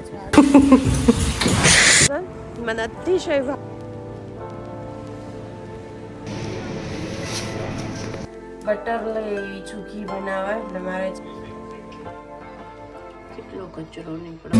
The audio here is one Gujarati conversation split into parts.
છે મને અતિશય બટર લઈ છું ઘી બનાવવા એટલે મારે કેટલો કચરો નીકળે.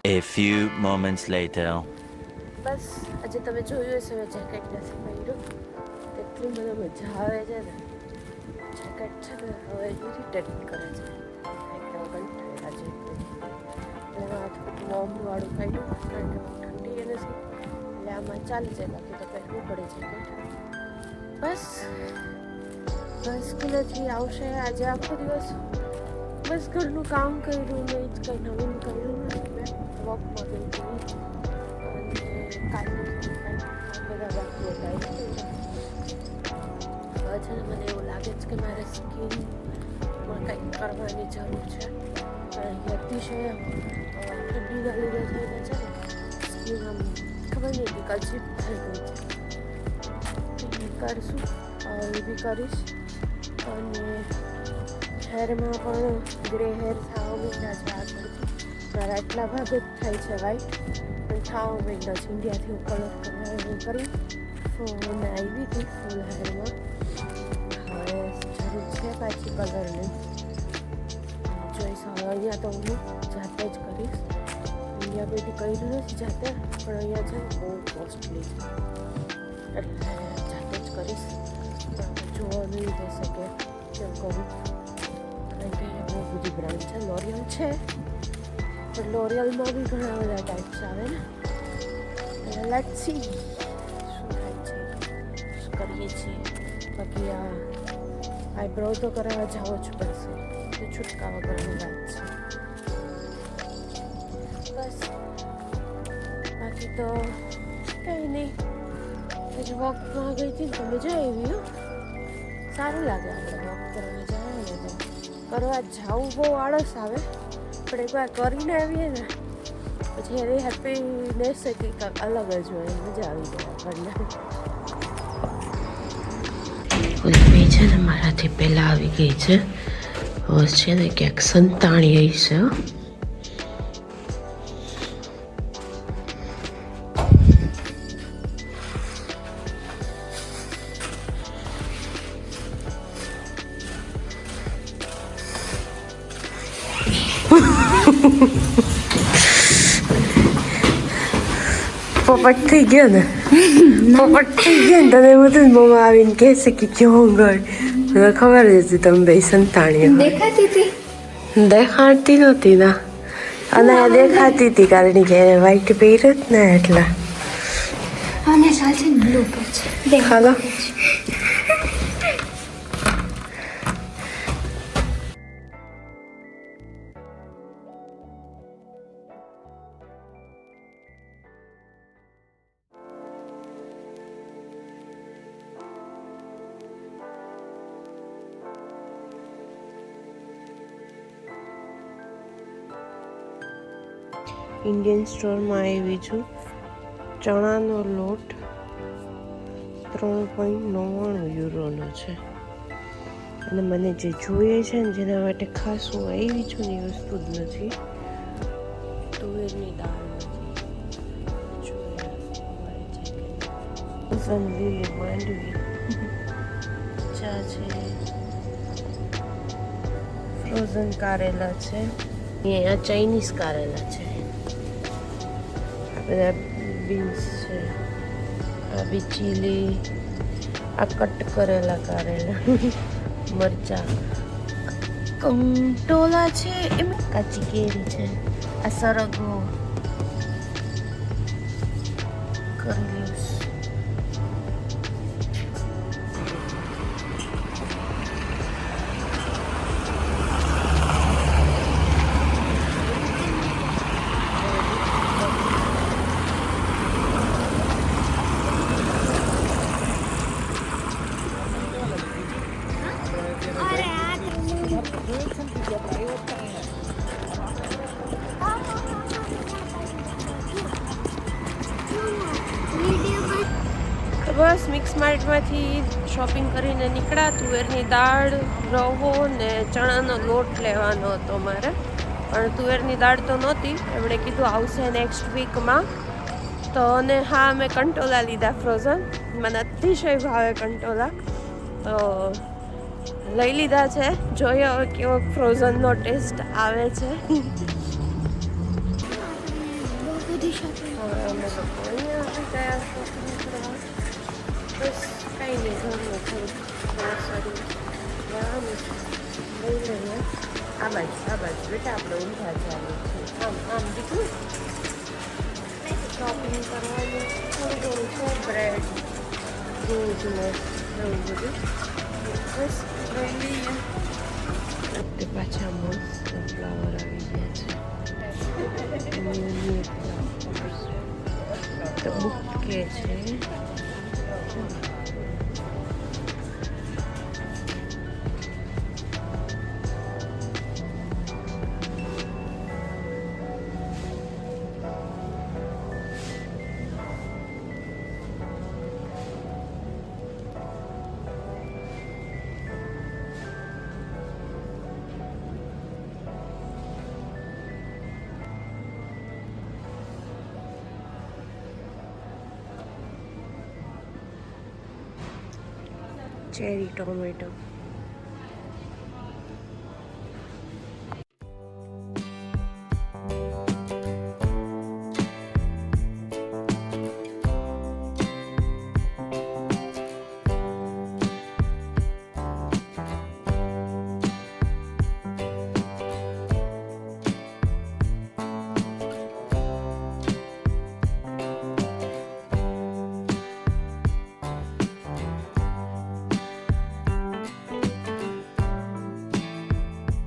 A few moments later. બસ આજે તમે જોયું હશે મેં જેકેટ નથી પહેર્યું, એટલી મને મજા આવે છે ને. જેકેટ છે ને હવે ઇરિટેટ કરે છે કંટાળેલા છે એટલે એમાં થોડું વોર્મવાળું પહેર્યું કારણ કે ઠંડી નથી એટલે આમાં ચાલી જાય, બાકી તો પહેરવું પડે જેકેટ. બસ સ્કૂલેથી આવશે આજે આખો દિવસ બસ ઘરનું કામ કર્યું ને જ કંઈ નવીન કર્યું નથી. મેં વોકમાં ગઈ હતી અને કાલનું બધા બાકી હતા. હવે છે ને મને એવું લાગે છે કે મારે સ્કિનમાં કંઈક કરવાની જરૂર છે, કારણ કે અતિશય ઠંડીના લીધે થઈને છે ને સ્કિન આમ ખબર નહીં કે અજીબ થઈ ગઈ છે. કરશું એ બી કરીશ. અને હેરમાં પણ ગ્રે હેર થવા માંડ્યા છે આગળથી. મારા આટલા ભાગે જ થાય છે વાઈટ પણ થવા માંડ્યા છે. ઇન્ડિયાથી હું કલર કરવાનું કરી ફોન આવી હતી ફૂલ હેરમાં. હવે જરૂર છે પાછી કલરની. જોઈશ હવે અહીંયા તો હું જાતે જ કરીશ. ઇન્ડિયા બેથી કર્યું નથી જાતે, પણ અહીંયા છે બહુ કોસ્ટલી છે એટલે જાતે જ કરીશ. જોવા નહીં રહેશે કે કેમ કરું, કારણ કે બહુ બધી બ્રાન્ડ છે. લોરિયલ છે પણ લોરિયલમાં બી ઘણા બધા ટાઈપ્સ આવે ને. એટલે લેટ્સ સી શું થાય છે, શું કરીએ છીએ. બાકી આ આઈબ્રો તો કરાવવા જવો જ પડશે, તો છૂટકા વગરની વાત છે. બસ બાકી તો કંઈ નહીં. હજી વોકમાં ગઈ હતી તો મજા આવી. સારું લાગે આપણે વોક કરવા જાય ને તો. કરવા જવું બહુ આળસ આવે પણ એકવાર કરીને આવીએ ને પછી એની હેપીનેસ કંઈક અલગ જ હોય, મજા આવી જાય આપણને. ઉર્મી છે ને મારાથી પહેલાં આવી ગઈ છે. બસ છે ને ક્યાંક સંતાણી આવી છે. પોપટ થઈ ગયો ને, પોપટ થઈ ગયો ને તને બધું મમ્મા આવીને કહેશે કે ક્યાં ગઈ. મને ખબર જ હતી તમે બે સંતાણી દેખાડતી નહોતી ના, અને દેખાતી હતી કારણ કે વ્હાઈટ પહેર્યો જ ને એટલે. હાલો ઇન્ડિયન સ્ટોરમાં આવી છું. ચણાનો લોટ 3.99 યુરોનો છે અને મને જે જોઈએ છે ને જેના માટે ખાસ હું આવી છું ને એ વસ્તુ જ નથી. તુવેરની દાળ નથી, માંડવી ચા છે, ફ્રોઝન કારેલા છે, અહીંયા ચાઇનીઝ કારેલા છે, આ બધા બીન્સ છે, આ બી ચીલી, આ કટ કરેલા મરચા, કંટોલા છે, એમાં કાચી કેરી છે, આ સરગવો કરલીસ, બસ મિક્સ માર્ટમાંથી શોપિંગ કરીને નીકળ્યા. તુવેરની દાળ, રવો ને ચણાનો લોટ લેવાનો હતો મારે, પણ તુવેરની દાળ તો નહોતી. એમણે કીધું આવશે નેક્સ્ટ વીકમાં. તો અને હા, મેં કંટોલા લીધા ફ્રોઝન. મને અતિશય ભાવે કંટોલા, તો લઈ લીધા છે. જોઈએ હવે કેવો ફ્રોઝનનો ટેસ્ટ આવે છે. અમે લોકો અહીંયા આવી ગયા શોપિંગ કરવા. બસ કંઈ નહીં, ઘરનું થોડુંક સારું લેવાનું છે, લઈ લઈએ. આ બાજુ બેટા આપણે ઊંધા ચાલુ છે. આમ દીકરું શોપિંગ કરવાનું થોડું ઘણું છે, બ્રેડ, દૂધ ને એવું બધું. બસ લઈ લઈએ. તે પાછા મસ્ત ફ્લાવર આવી ગયા છે, બુકે છે. Cherry tomato.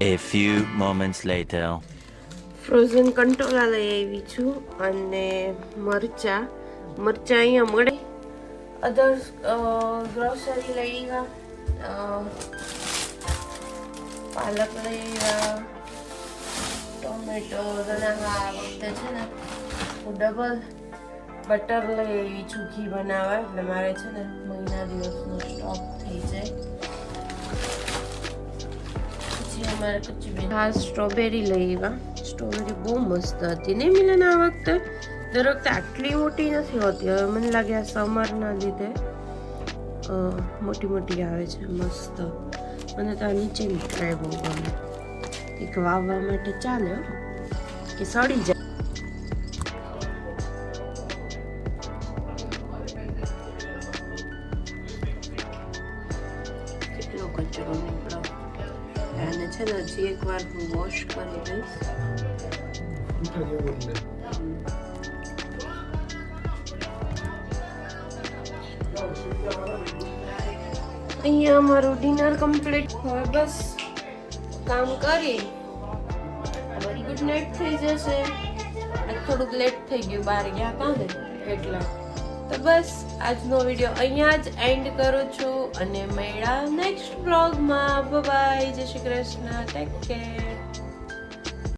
A few moments later. Frozen કંટોલા લઈ આવી છું અને મરચા અહીંયા મળે. અધર ગ્રોસરી લઈ આવ્યા, પાલક લઈ આવ્યા, ટોમેટો અને આ વખતે છે ને હું ડબલ બટર લઈ આવી છું ઘી બનાવવા, એટલે મારે છે ને મહિના દિવસનો સ્ટોક થઈ જાય. હા, સ્ટ્રોબેરી લઈ આવ્યા. સ્ટ્રોબેરી બહુ મસ્ત હતી ને મિલન આ વખતે. દર વખતે આટલી મોટી નથી હોતી. હવે મને લાગે આ સમરના લીધે મોટી આવે છે, મસ્ત. મને તો આ નીચેની ટ્રાય બહુ ગમે. એક વાવવા માટે ચાલે કે સડી જાય. કેટલો કચરો નીકળ્યો. આને છે ને હજી એકવાર હું વોશ કરી દઈશ. અહીંયા અમારું ડિનર કમ્પ્લીટ. હવે બસ કામ કરી અમારી ગુડ નાઇટ થઈ જશે. થોડુંક લેટ થઈ ગયું, બહાર ગયા હતા ને એટલા. તો બસ આજનો વિડીયો અહીંયા જ એન્ડ કરું છું અને મળ્યા નેક્સ્ટ બ્લોગમાં. બાય, જય શ્રી કૃષ્ણ, ટેક કેર.